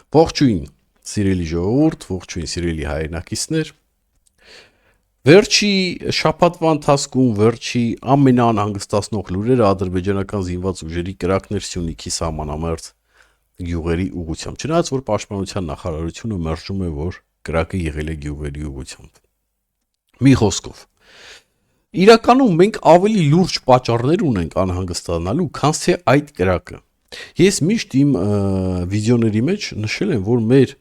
Ողջույն, սիրելի ժողովուրդ, ողջույն, սիրելի հայրենակիցներ։ Վերջի շաբաթվա ընթացքում վերջի ամենաանհանգստացնող լուրերը ադրբեջանական զինված ուժերի կրակներ Սյունիքի սահմանամերձ գյուղերի ուղղությամբ։ Չնայած որ պաշտպանության նախարարությունը մերժում է, որ կրակը եղել է գյուղերի ուղղությամբ։ Մի խոսքով, իրականում մենք ավելի լուրջ պատճառներ ունենք անհանգստանալու, քան թե այդ կրակը։ Ես միշտ իմ վիդեոների մեջ նշել եմ, որ մեր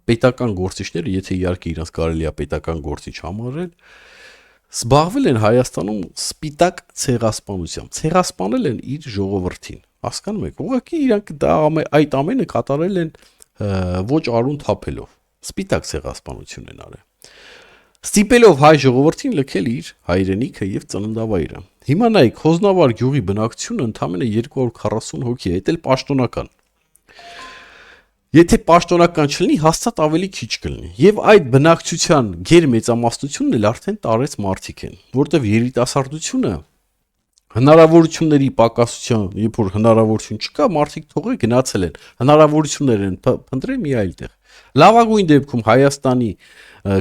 պետական գործիչները, եթե իհարկե իրանց կարելի է պետական գործիչ համարել, զբաղվել են Հայաստանում սպիտակ ցեղասպանությամբ, ցեղասպանել են իր ժողովրդին, հասկանում եք, ուղղակի իրանք այդ ամենը կատարել են ոչ արուն թափելով, սպիտակ ցեղասպանություն են արել, ստիպելով հայ ժողովրդին լքել իր հայրենիքը եւ ծննդավայրը։ Հիմա նայեք, Խոզնավար գյուղի բնակչությունը ընդամենը 240 հոգի է, դա էլ պաշտոնական։ Եթե պաշտոնական չլինի, հաստատ ավելի քիչ կլինի։ Եվ այդ բնակչության գերմեծամասնությունն էլ արդեն տարեց մարդիկ են, որտեղ երիտասարդությունը հնարավորությունների պակասության, երբ որ հնարավորություն չկա, մարդիկ թողել գնացել են, հնարավորություններ են փնտրել մի այլ տեղ։ Լավագույն դեպքում Հայաստանի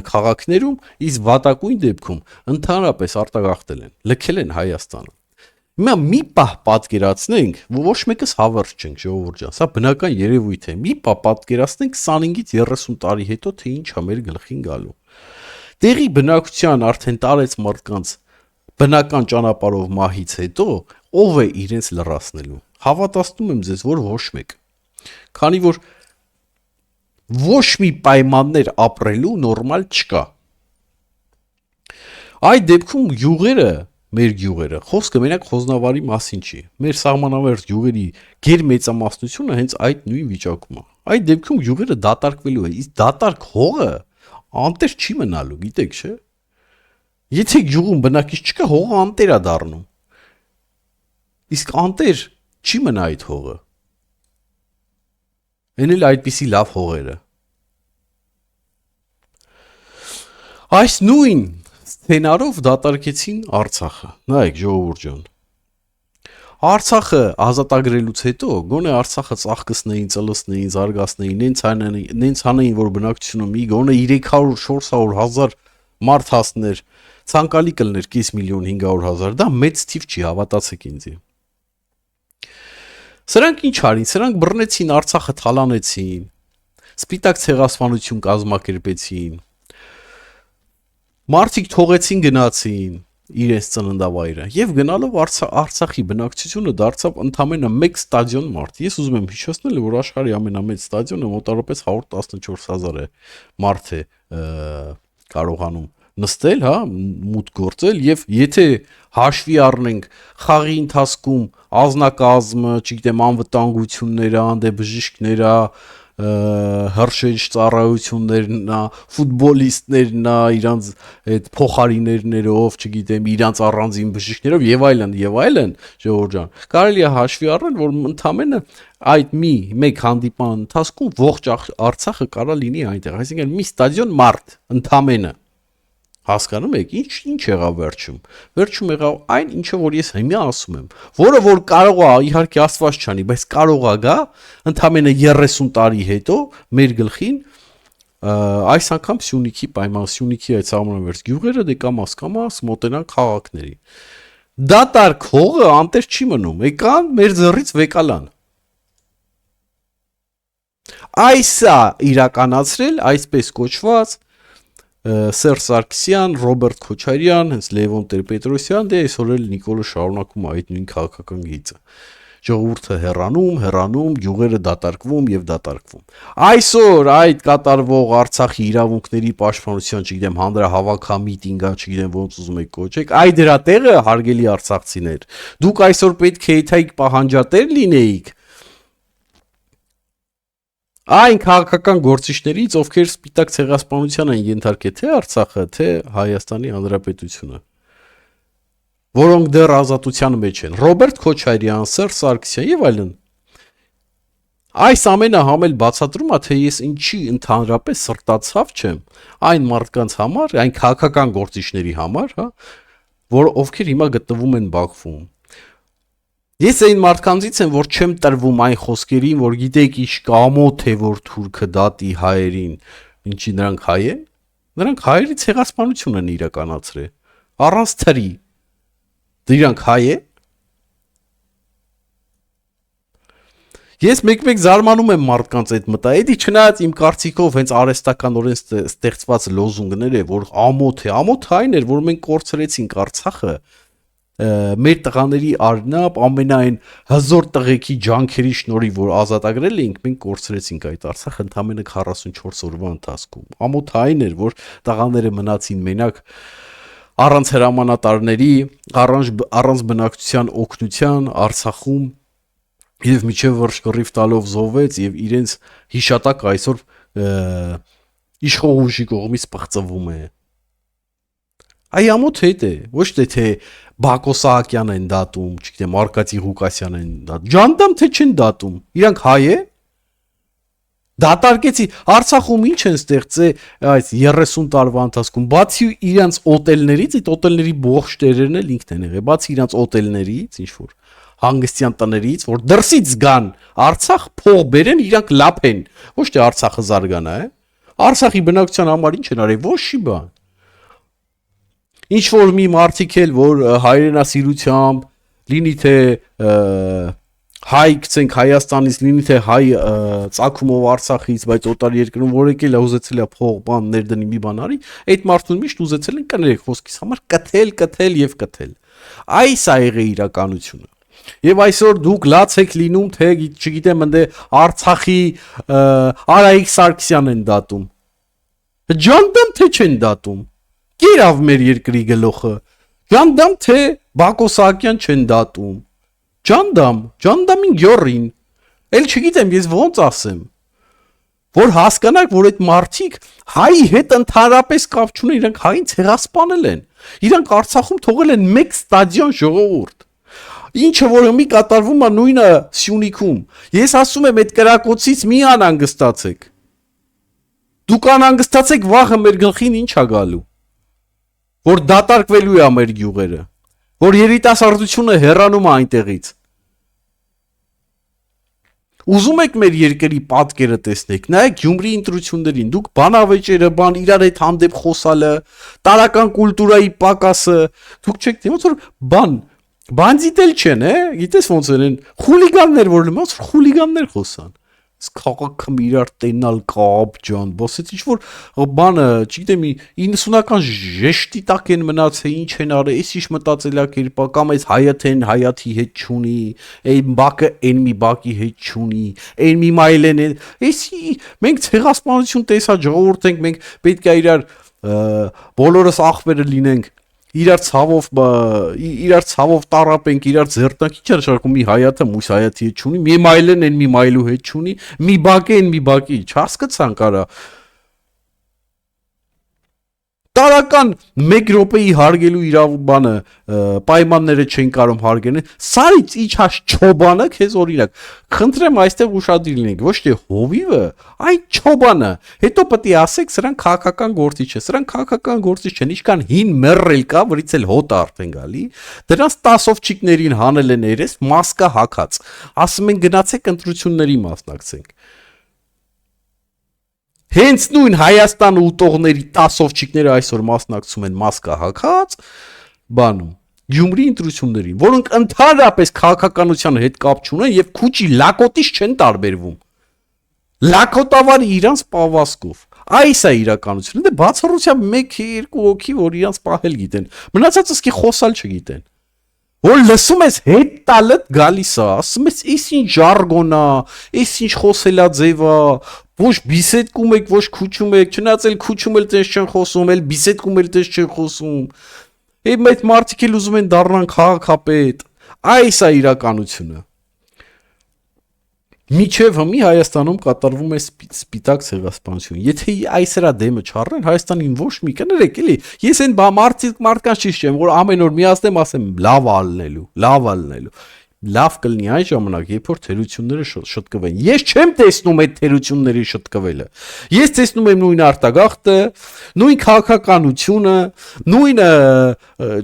քաղաքներում, իսկ վատագույն դեպքում ընդհանրապես արտագաղթել են, լքել են Հայաստանը։ Հիմա մի պահ պատկերացնենք, ոչ մեկս հավերժ չենք, ժողովուրդ ջան, սա բնական երևույթ է։ Մի պահ պատկերացնենք 25-ից 30 տարի հետո թե ինչ է մեր գլխին գալու։ Տեղի բնակության արդեն տարեց մարդկանց բնական ճանապարհով մահից հետո ով է իրենց լրացնելու։ Հավատացնում եմ ձեզ, որ ոչ մեկ։ Քանի որ ոչ մի պայմաններ ապրելու նորմալ չկա։ Այդ դեպքում յուղերը, մեր յուղերը, խոսքը մենակ Խոզնավարի մասին չի։ Մեր սահմանամերձ յուղերի գերմեծամասնությունը հենց այդ նույն վիճակում է։ Այդ դեպքում յուղերը դատարկվելու է, իսկ դատարկ հողը անտեր չի մնալու, գիտեք, չէ՞։ Եթե յուղում բնակիչ չկա, հողը անտեր է դառնում։ Իսկ անտեր չի մնա այդ հողը։ Այն էլ այդպիսի լավ հողերը։ Այս նույն սցենարով դատարկեցին Արցախը։ Նայեք, ժողովուրդ ջան։ Արցախը ազատագրելուց հետո գոնե Արցախը ծաղկացնեին, ծլցնեին, զարգացնեին, նենց անեին, որ բնակչությունը մի գոնե 300-400 հազար մարդ հասներ, ցանկալի կլներ 5.500.000, դա մեծ թիվ չի, հավատացեք ինձ։ Սրանք ինչ արին, սրանք բռնեցին Արցախը, թալանեցին, սպիտակ ցեղասպանություն կազմակերպեցին, մարդիկ թողեցին գնացին իրենց ծննդավայրը եւ գնալով Արցախի բնակչությունը դարձավ ընդամենը 1 ստադիոն մարդ։ Ես ուզում եմ հիշեցնել, որ աշխարհի ամենամեծ ստադիոնը մոտավորապես 114,000 է մարդ է կարողանում նստել, հա, մուտք գործել եւ եթե հաշվի առնենք խաղի ընթացքում ազնակազմը, չգիտեմ, անվտանգությունները, անդեբժիշկները, հրշեջ ծառայություններն, ֆուտբոլիստներն, իրանց այդ փոխարիներներով, չգիտեմ, իրանց առանձին բժիշկներով եւ այլն, ժողովուրդ ջան, կարելի է հաշվի առնել, որ ընդամենը այդ մեկ հանդիպման ընթացքում ողջ Արցախը կարա լինի այնտեղ, այսինքն մի ստադիոն մարդ ընդամենը։ Հասկանում եք, ինչ եղավ վերջում։ Վերջում եղավ այն, ինչը որ ես հիմա ասում եմ, որը որ կարող է, իհարկե Աստված չանի, բայց կարող է գա ընդամենը 30 տարի հետո մեր գլխին այս անգամ Սյունիքի պայման, Սյունիքի այդ սահմանամերձ գյուղերը դե կամաց մոտենան քաղաքների։ Դատարկ հողը անտեր չի մնում, եկան մեր ձեռից վեկալան։ Այսա իրականացրել այսպես կոչված Սերժ Սարգսյան, Ռոբերտ Քոչարյան, հենց Լևոն Տեր-Պետրոսյան, դե այսօր էլ Նիկոլը շարունակում այդ նույն քաղաքական գիծը։ Ժողովուրդը հեռանում, գյուղերը դատարկվում եւ դատարկվում։ Այսօր այդ կատարվող Արցախի իրավունքների պաշտպանության, չգիտեմ, հանրահավաքամիտինգա, չգիտեմ ոնց ուզում եք կոչեք, այ դրա տեղը հարգելի արցախցիներ։ Դուք այսօր պետք է եթայք պահանջատեր լինեիք այն քաղաքական գործիչներից, ովքեր սպիտակ ցեղասպանության են ենթարկել թե Արցախը, թե Հայաստանի Հանրապետությունը, որոնք դեռ ազատության մեջ են, Ռոբերտ Քոչարյան, Սերժ Սարգսյան եւ այլն։ Այս ամենը համել բացատրում է, թե ես ինչի ընդհանրապես սրտացավ չեմ այն մարդկանց համար, այն քաղաքական գործիչների համար, հա, որ ովքեր հիմա գտնվում են Բաքվում, Ես այն մարդկանցից եմ, որ չեմ տրվում այն խոսքերին, որ գիտեք իշ կամոթ է, որ թուրքը դատի հայերին, ինչի նրանք հայ են, նրանք հայերի ցեղասպանություն են իրականացրել, առանց թրի, դրանք հայ է։ Ես մեկ-մեկ զարմանում եմ մարդկանց այդ մտա, էդի չնայած իմ կարծիքով հենց արհեստականորեն ստեղծված լոզունգներ է, որ ամոթ հայն էր, որ մենք կորցրեցինք Արցախը, մեր տղաների արնապ ամենայն հզոր տղեկի ջանքերի շնորհիվ, որ ազատագրել էինք, մենք կորցրեցինք այդ Արցախը ընդամենը 44 օրվա ընթացքում։ Ամոթ հայն էր, որ տղաները մնացին մենակ առանց հրամանատարների, առանց բնակչության օգնության Արցախում եւ միջև վերջ կռիվ տալով զոհվեց եւ իրենց հիշատակը այսօր իշխող ուժի կողմից պղծվում է։ Այ ամոթ հետ է, ոչ թե Բակո Սահակյանն են դատում, չգիտեմ, Արկադի Ղուկասյանն են դատում, Ջանդամ թե չեն դատում, իրանք հայ է։ Դատարկեցի Արցախում ինչ են ստեղծել այս 30 տարվա ընթացքում, բացի իրանց օտելներից, այդ օտելների ողջ տերերն էլ ինքն են եղել, բացի իրանց օտելներից, ինչ որ հանգստյան տներից, որ դրսից գան Արցախ փող բերեն, իրանք լափեն, ոչ թե Արցախը զարգանա, Արցախի բնակչության համար ինչ են արել, ոչ մի բան։ Ինչ որ մի մարդիկ էլ, որ հայրենասիրությամբ, լինի թե հայ գցենք Հայաստանից, լինի թե հայ ծագումով Արցախից, բայց օտար երկրում որ եկել է ուզեցել է փող բան ներդնի մի բան արի, այդ մարդուն միշտ ուզեցել են կներեք խոսքից համար կթել եւ կթել։ Այս է եղել իրականությունը։ Եվ այսօր դուք լաց եք լինում, թե չգիտեմ ընդ Արցախի Արայիկ Սարգսյանն են դատում։ Ջանդամ թե չեն դատում։ Կերավ մեր երկրի գլոխը։ Ջանդամ թե Բակո Սահակյան չեն դատում։ Ջանդամին գյորին։ Էլ չգիտեմ ես ոնց ասեմ։ Որ հասկանաք, որ այդ մարդիկ հայի հետ ընդհանրապես կապ չունեն, իրանք հային ցեղասպանել են։ Իրանք Արցախում թողել են մեկ ստադիոն ժողովուրդ։ Ինչը որ մի կատարվում է նույնը Սյունիքում։ Ես ասում եմ այդ կրակոցից մի անհանգստացեք։ Դուք անհանգստացեք վաղը մեր գլխին ինչ է գալու։ Որ դատարկվելու է մեր գյուղերը։ Որ երիտասարդությունը հեռանում է այնտեղից։ Ուզում եք մեր երկրի պատկերը տեսնեք, նայեք Գյումրի ընտրություններին, դուք բանավեճերը, իրար հետ հանդեպ խոսալը, տարական կուլտուրայի պակասը, դուք չեք թե ոնց որ բանդիտ էլ չեն, գիտես ոնց են, խուլիգաններ որ ոնց որ խուլիգաններ խոսան։ Քաղաքը իրար տենալ կապ ջան, բոսից ինչ որ բանը, չգիտեմ, 90-ական ժեշտի տակ են մնացել, ինչ են արել, էս ինչ մտածելակերպ, կամ այս հայաթեն հայաթի հետ չունի, այն բակը այն մի բակի հետ չունի, այն մի մայլեն է, էս մենք ցեղասպանություն տեսա ժողովուրդ ենք, մենք պետք է իրար բոլորս ախպերը լինենք, իրար ցավով տարապենք, իրար ձերտանք, ինչ է շարքում մի հայաթը մույս հայաթի հետ չունի, մի մայլեն են մի մայլու հետ չունի, մի բակը են մի բակի, չհասկացան կարա տարական 1 րոպեի հարգելու իրավաբանը պայմանները չեն կարող հարգել, սարից իջած չոբանը քեզ օրինակ, խնդրեմ այստեղ ուշադիր լինենք, ոչ թե հովիվը, այ չոբանը, հետո պետք է ասեք սրանք քաղաքական գործիչ է, սրանք քաղաքական գործիչ չեն, ինչքան հին մեռել կա, վրից էլ հոտ արդեն գալի, դրանց 10 ովչիկներին հանել են երես, մասկա հակած, ասում են գնացեք ընտրությունների մասնակցենք։ Հենց նույն Հայաստանը ուտողների 10 ովչիկները այսօր մասնակցում են մասկա հակած բանում Գյումրի ընտրություններին, որոնք ընդհանրապես քաղաքականության հետ կապ չունեն եւ քուչի լակոտից չեն տարբերվում։ Լակոտավարի իրանց պավասկով։ Այս է իրականությունը։ Դե բացառությամբ 1-2 հոգի, որ իրանց պահել գիտեն։ Մնացածը սկի խոսալ չգիտեն։ Որ լսում ես հետ տալդ գալիս է, ասում ես էս ինչ ժարգոն է, էս ինչ խոսելաձև է, ոչ բիսեդկում եք, ոչ քուչում եք, չնայած էլ քուչում էլ տես չեն խոսում, էլ բիսեդկում էլ տես չեն խոսում։ Այդ մարդիկ էլ ուզում են դառնան քաղաքապետ։ Այս է իրականությունը։ Միջև հիմի Հայաստանում կատարվում է սպիտակ ցեղասպանություն։ Եթե այս հրա դեմը չառնեն, Հայաստանին ոչ մի կներեք, էլի։ Ես այն մարդկանց ճիշտ չեմ, որ ամեն օր միացնեմ, ասեմ լավ ալնելու։ Լավ կլինի այն ժամանակ, երբ որ թերությունները շտկվեն։ Ես չեմ տեսնում այդ թերությունների շտկվելը։ Ես տեսնում եմ նույն արտագաղթը, նույն քաղաքականությունը, նույնը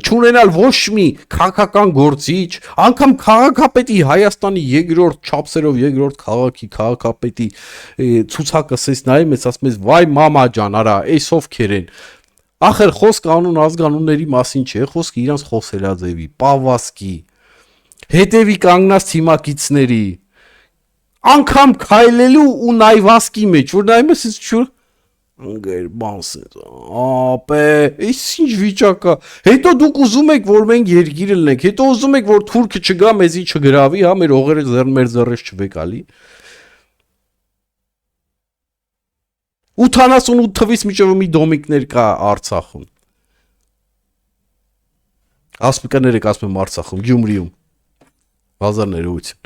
չունենալ ոչ մի քաղաքական գործիչ, անգամ քաղաքապետի Հայաստանի երկրորդ չափսերով երկրորդ քաղաքի քաղաքապետի ցուցակը սես նայում ես, ասում ես վայ մամա ջան, արա, էս ովքեր են։ Ախր խոսք անուն ազգանունների մասին չէ, խոսք իրանց խոսելաձևի, պավասկի, հետևի կանգնած թիմակիցների, անգամ քայլելու ու նայվասկի մեջ, որ նայում ես չուր անգեր բանսես, ապե, այս ինչ վիճակ է, հետո դուք ուզում եք, որ մենք երկիրը լինենք, հետո ուզում եք, որ թուրքը չգա մեզի չգրավի, հա, մեր հողերը մեր ձեռից չվեկալի, 88 թվից միջև մի դոմիկներ կա Արցախում, ասպիկաներեք ասում եմ Արցախում, Գյումրիում, հազարներություն,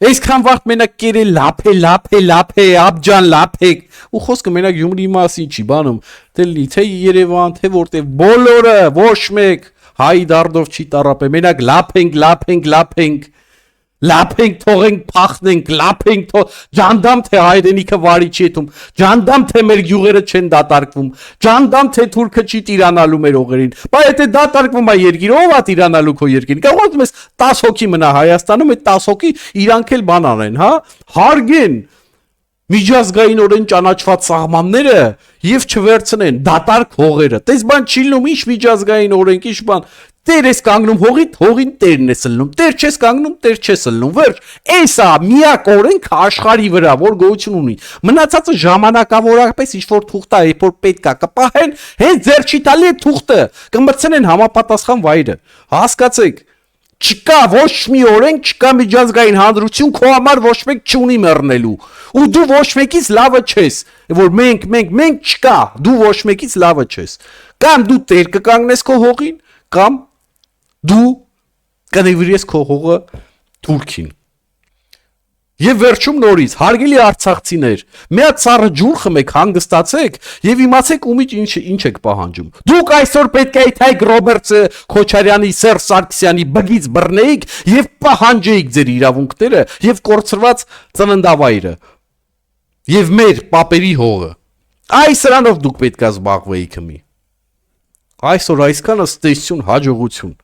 այսքան վաղտ մենակ կերել լապե, աբջան լապեք, ու խոսքը մենակ Գյումրիի մասին չի բանում, թե Երևան, թե որտև, բոլորը, ոչ մեկ, հայի դարդով չի տարապե, մենակ լապենք, թողենք փախնենք, լապենք, ջանդամ թե հայրենիքը վարի չի եթում, ջանդամ թե մեր գյուղերը չեն դատարկվում, ջանդամ թե թուրքը չի տիրանալու մեր հողերին, բայց եթե դատարկվում է երկիրը, ով է տիրանալու քո երկիրին, կարող ես 10 հոգի մնա Հայաստանում, այդ 10 հոգի իրանք էլ բան անեն, հա, հարգեն միջազգայինորեն ճանաչված սահմանները եւ չվերցնեն դատարկ հողերը, տես բան չի լինում, ինչ միջազգային օրենք, ինչ բան, տեր ես կանգնում հողին տերն ես լնում, տեր չես կանգնում, տեր չես լնում, վերջ, էսա միակ օրենքը աշխարհի վրա, որ գոյություն ունի, մնացածը ժամանակավորապես ինչ-որ թուղթ է, երբ որ պետք է կպահեն, հենց ձեր չի տալի այդ թուղթը, կմրցնեն համապատասխան վայրը, հասկացեք, չկա ոչ մի օրենք, չկա միջազգային հանրություն, քո համար ոչ մեկ չունի մեռնելու, ու դու ոչ մեկից լավը չես, որ մենք չկա, դու ոչ մեկից լավը չես, կամ դու տեր կկանգնես քո հողին, կամ դու կնվիրես քո հողը Թուրքին։ Եվ վերջում նորից, հարգելի արցախցիներ, մի հատ սառը ջուր խմեք, հանգստացեք եւ իմացեք ումից ինչ եք պահանջում։ Դուք այսօր պետք է Թայգ Ռոբերտսը, Քոչարյանի, Սերժ Սարգսյանի բգից բռնեիք եւ պահանջեիք ձեր իրավունքները եւ կորցրված ծննդավայրը եւ մեր պապերի հողը։ Այս սրանով դուք պետք է զբաղվեիք մի։ Այսօր այսքանը ստեսություն, հաջողություն։